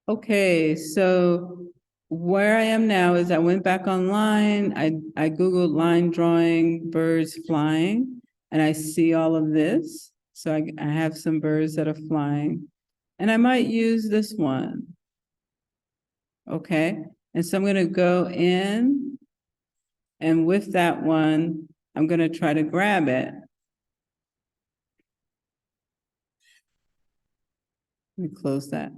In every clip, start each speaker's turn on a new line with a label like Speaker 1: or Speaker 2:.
Speaker 1: Okay, so where I am now is I went back online. I Googled line drawing birds flying, and I see all of this. So I have some birds that are flying, and I might use this one. Okay, and so I'm going to go in, and with that one, I'm going to try to grab it. Let me close that.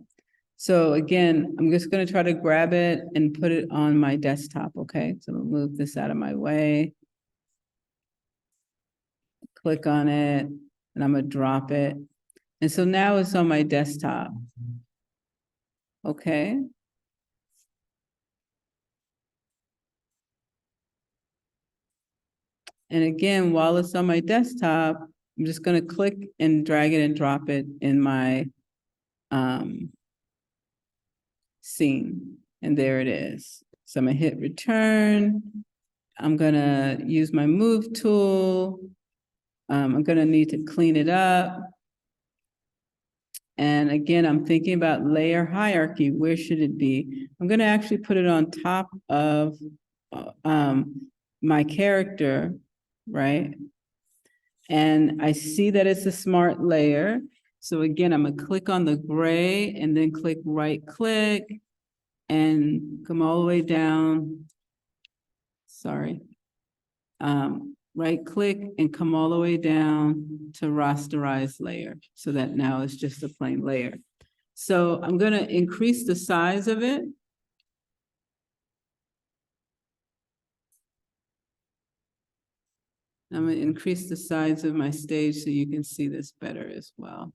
Speaker 1: So again, I'm just going to try to grab it and put it on my desktop, okay? So I'm going to move this out of my way. Click on it, and I'm going to drop it. And so now it's on my desktop, okay? And again, while it's on my desktop, I'm just going to click and drag it and drop it in my scene. And there it is. So I'm going to hit return. I'm going to use my move tool. I'm going to need to clean it up. And again, I'm thinking about layer hierarchy. Where should it be? I'm going to actually put it on top of my character, right? And I see that it's a smart layer. So again, I'm going to click on the gray and then click right click and come all the way down. Sorry. Right click and come all the way down to rasterize layer. So that now it's just a plain layer. So I'm going to increase the size of it. I'm going to increase the size of my stage so you can see this better as well.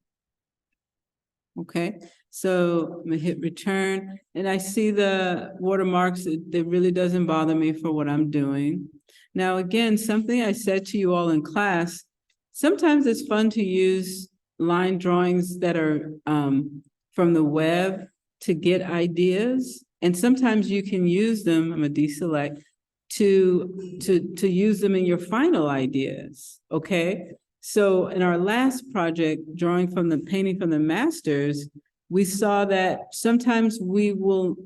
Speaker 1: Okay, so I'm going to hit return, and I see the watermarks. It really doesn't bother me for what I'm doing. Now, again, something I said to you all in class, sometimes it's fun to use line drawings that are from the web to get ideas. And sometimes you can use them, I'm going to deselect, to use them in your final ideas, okay? So in our last project, drawing from the painting from the masters, we saw that sometimes we will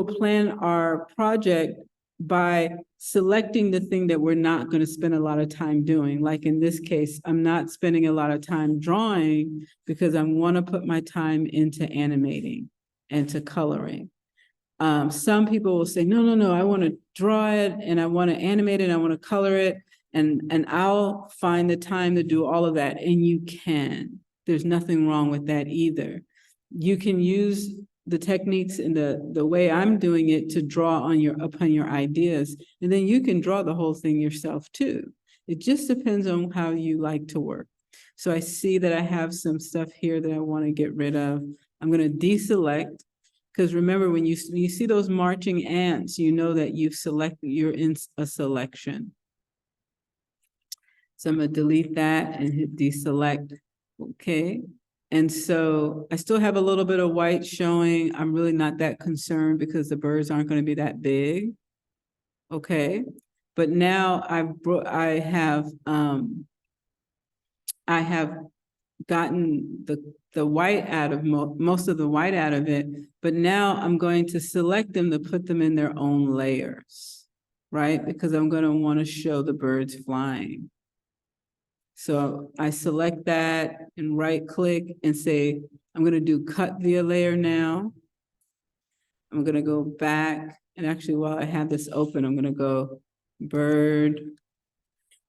Speaker 1: plan our project by selecting the thing that we're not going to spend a lot of time doing. Like in this case, I'm not spending a lot of time drawing because I want to put my time into animating and to coloring. Some people will say, no, I want to draw it and I want to animate it and I want to color it. And I'll find the time to do all of that. And you can. There's nothing wrong with that either. You can use the techniques and the way I'm doing it to draw upon your ideas. And then you can draw the whole thing yourself too. It just depends on how you like to work. So I see that I have some stuff here that I want to get rid of. I'm going to deselect. Because remember, when you see those marching ants, you know that you're in a selection. So I'm going to delete that and hit deselect. Okay. And so I still have a little bit of white showing. I'm really not that concerned because the birds aren't going to be that big. Okay. But now I have gotten the white out of most of the white out of it, but now I'm going to select them to put them in their own layers, right? Because I'm going to want to show the birds flying. So I select that and right click and say, I'm going to do cut via layer now. I'm going to go back, and actually while I have this open, I'm going to go bird,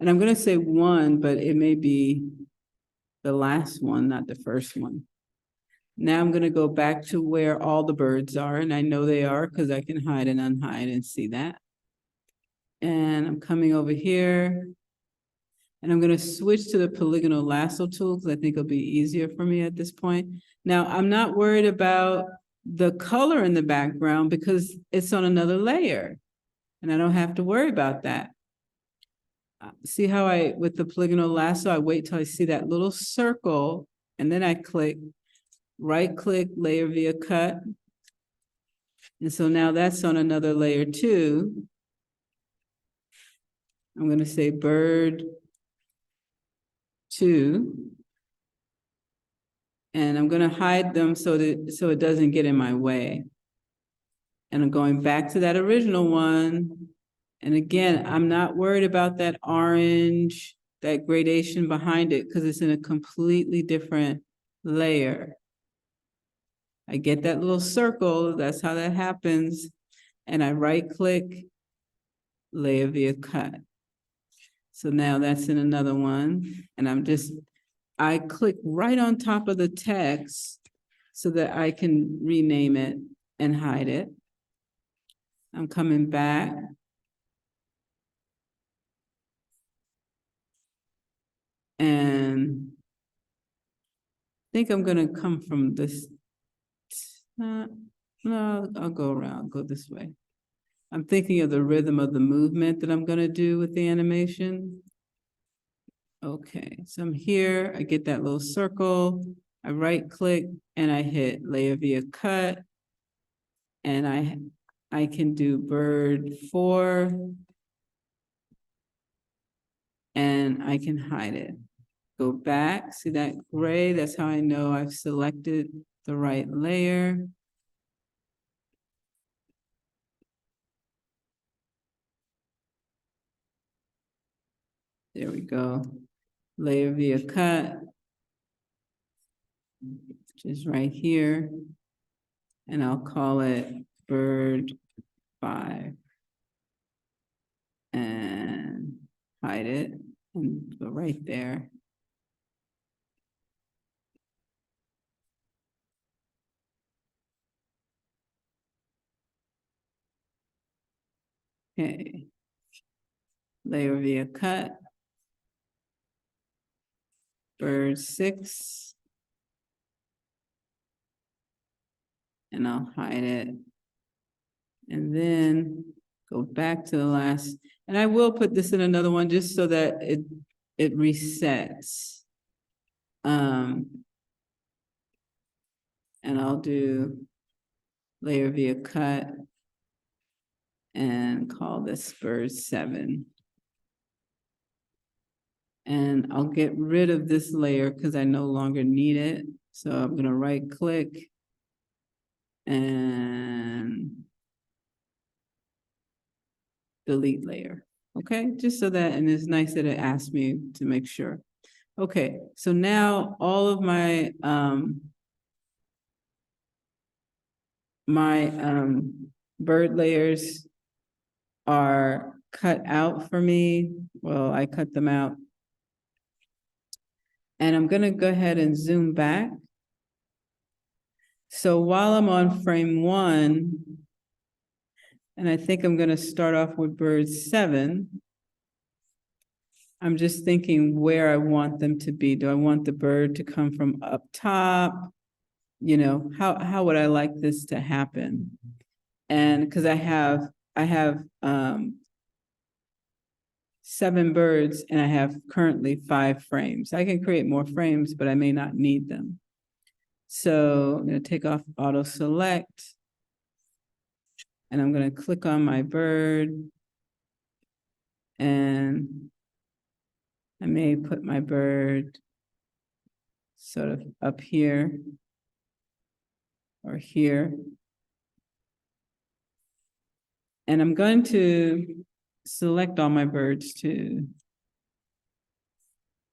Speaker 1: and I'm going to say 1, but it may be the last one, not the first one. Now I'm going to go back to where all the birds are, and I know they are because I can hide and unhide and see that. And I'm coming over here, and I'm going to switch to the polygonal lasso tool because I think it'll be easier for me at this point. Now, I'm not worried about the color in the background because it's on another layer, and I don't have to worry about that. See how with the polygonal lasso, I wait till I see that little circle, and then I click, right click, layer via cut. And so now that's on another layer too. I'm going to say bird 2. And I'm gonna hide them so it doesn't get in my way. And I'm going back to that original one. And again, I'm not worried about that orange, that gradation behind it, because it's in a completely different layer. I get that little circle, that's how that happens. And I right click, layer via cut. So now that's in another one. And I click right on top of the text so that I can rename it and hide it. I'm coming back. And I think I'm gonna come from this. No, I'll go around, go this way. I'm thinking of the rhythm of the movement that I'm gonna do with the animation. Okay, so I'm here, I get that little circle, I right click and I hit layer via cut. And I can do bird 4. And I can hide it. Go back, see that gray? That's how I know I've selected the right layer. There we go. Layer via cut, which is right here. And I'll call it bird 5. And hide it and go right there. Okay. Layer via cut. Bird 6. And I'll hide it. And then go back to the last, and I will put this in another one just so that it resets. And I'll do layer via cut and call this bird 7. And I'll get rid of this layer because I no longer need it. So I'm gonna right click and delete layer. Okay, just so that, and it's nice that it asked me to make sure. Okay, so now all of my bird layers are cut out for me. Well, I cut them out. And I'm gonna go ahead and zoom back. So while I'm on frame 1, and I think I'm gonna start off with bird 7, I'm just thinking where I want them to be. Do I want the bird to come from up top? You know, how would I like this to happen? And because I have 7 birds and I have currently 5 frames. I can create more frames, but I may not need them. So I'm going to take off auto select and I'm going to click on my bird and I may put my bird sort of up here or here. And I'm going to select all my birds too.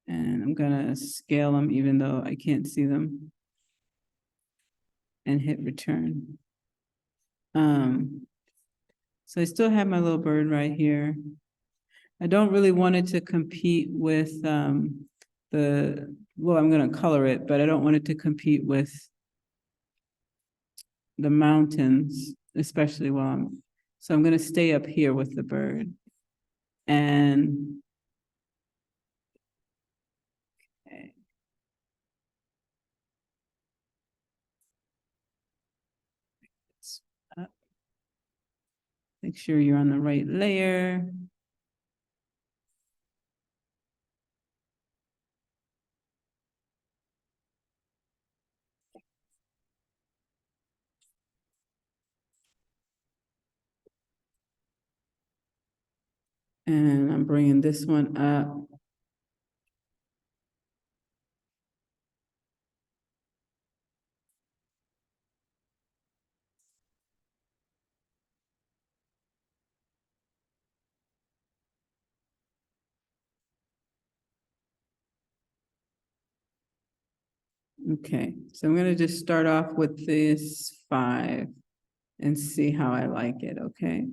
Speaker 1: And I'm gonna scale them even though I can't see them. And hit return. So I still have my little bird right here. I don't really want it to compete with well, I'm gonna color it, but I don't want it to compete with the mountains, especially so I'm gonna stay up here with the bird. And okay. Make sure you're on the right layer. And I'm bringing this one up. Okay, so I'm gonna just start off with this 5 and see how I like it, okay?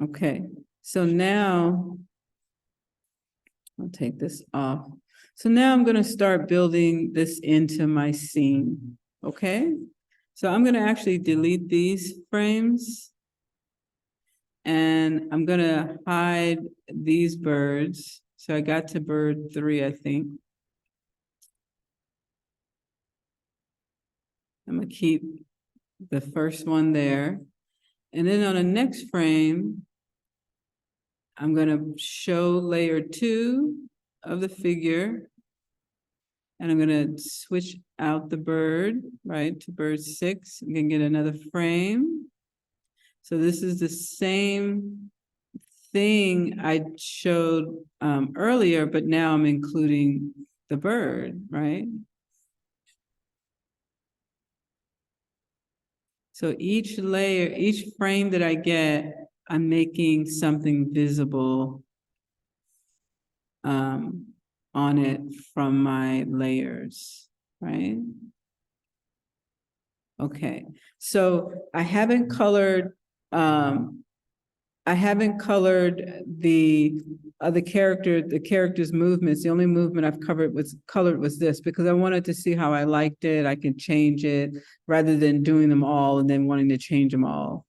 Speaker 1: Okay, so now I'll take this off. So now I'm gonna start building this into my scene, okay? So I'm gonna actually delete these frames. And I'm gonna hide these birds. So I got to bird 3, I think. I'm gonna keep the first one there. And then on the next frame, I'm gonna show layer 2 of the figure. And I'm gonna switch out the bird, right, to bird 6. I'm gonna get another frame. So this is the same thing I showed earlier, but now I'm including the bird, right? So each layer, each frame that I get, I'm making something visible on it from my layers, right? Okay, so I haven't colored the character's movements. The only movement I've colored was this because I wanted to see how I liked it. I can change it rather than doing them all and then wanting to change them all.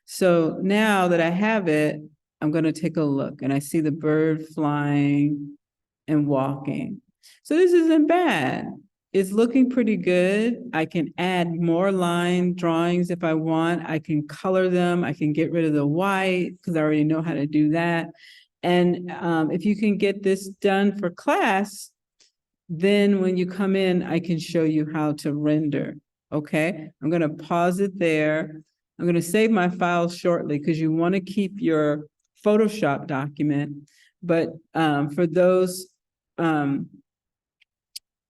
Speaker 1: So now that I have it, I'm going to take a look and I see the bird flying and walking. So this isn't bad. It's looking pretty good. I can add more line drawings if I want. I can color them. I can get rid of the white because I already know how to do that. And if you can get this done for class, then when you come in, I can show you how to render. Okay, I'm going to pause it there. I'm going to save my files shortly because you want to keep your Photoshop document. But for those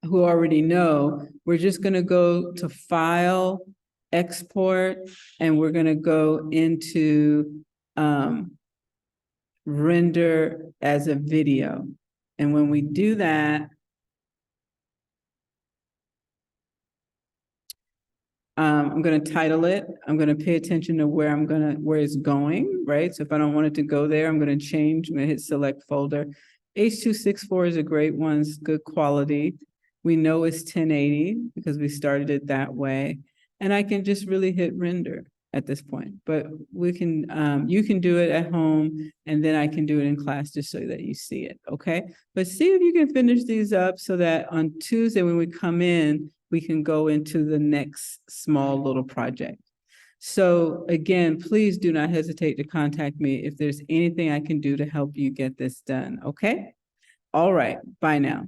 Speaker 1: who already know, we're just going to go to File, Export, and we're going to go into Render as a video. And when we do that, I'm going to title it. I'm going to pay attention to where it's going, right? So if I don't want it to go there, I'm going to change. I'm going to hit select folder. H.264 is a great one. It's good quality. We know it's 1080 because we started it that way. And I can just really hit render at this point. But we can, you can do it at home and then I can do it in class just so that you see it, okay? But see if you can finish these up so that on Tuesday when we come in, we can go into the next small little project. So again, please do not hesitate to contact me if there's anything I can do to help you get this done, okay? All right, bye now.